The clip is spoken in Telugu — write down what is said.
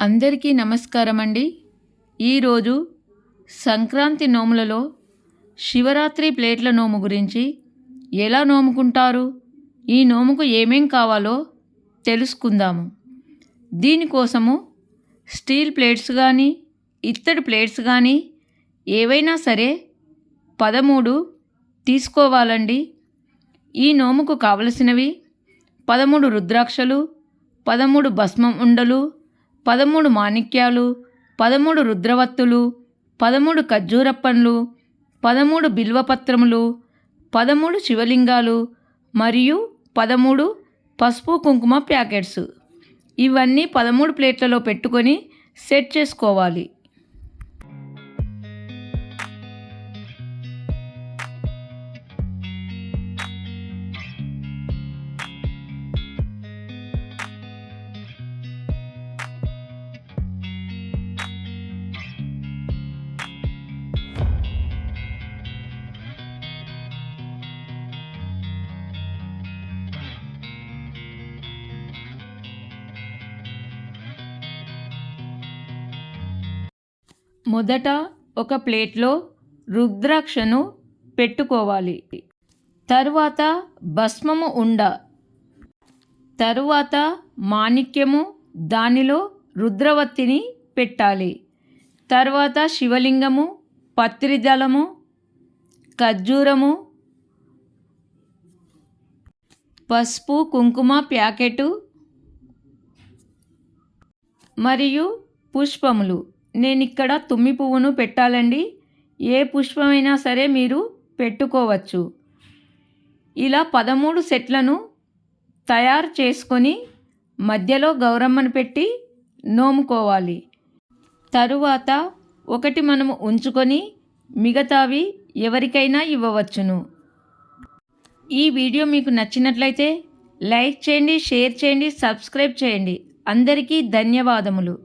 అందరికీ నమస్కారం అండి. ఈరోజు సంక్రాంతి నోములలో శివరాత్రి ప్లేట్ల నోము గురించి ఎలా నోముకుంటారు, ఈ నోముకు ఏమేం కావాలో తెలుసుకుందాము. దీనికోసము స్టీల్ ప్లేట్స్ కానీ ఇత్తడి ప్లేట్స్ కానీ ఏవైనా సరే 13 తీసుకోవాలండి. ఈ నోముకు కావలసినవి 13 రుద్రాక్షలు, 13 భస్మం ఉండలు, 13 మాణిక్యాలు, 13 రుద్రవత్తులు, 13 ఖర్జూర పండ్లు, 13 బిల్వపత్రములు, 13 శివలింగాలు మరియు 13 పసుపు కుంకుమ ప్యాకెట్స్. ఇవన్నీ 13 ప్లేట్లలో పెట్టుకొని సెట్ చేసుకోవాలి. మొదట ఒక ప్లేట్లో రుద్రాక్షను పెట్టుకోవాలి. తరువాత భస్మము ఉండ, తరువాత మాణిక్యము, దానిలో రుద్రవత్తిని పెట్టాలి. తర్వాత శివలింగము, పత్రిదళము, ఖర్జూరము, పసుపు కుంకుమ ప్యాకెటు మరియు పుష్పములు. నేను ఇక్కడ తుమ్మి పువ్వును పెట్టాలండి. ఏ పుష్పమైనా సరే మీరు పెట్టుకోవచ్చు. ఇలా 13 సెట్లను తయారు చేసుకొని మధ్యలో గౌరమ్మను పెట్టి నోముకోవాలి. తరువాత ఒకటి మనము ఉంచుకొని మిగతావి ఎవరికైనా ఇవ్వవచ్చును. ఈ వీడియో మీకు నచ్చినట్లయితే లైక్ చేయండి, షేర్ చేయండి, సబ్స్క్రైబ్ చేయండి. అందరికీ ధన్యవాదములు.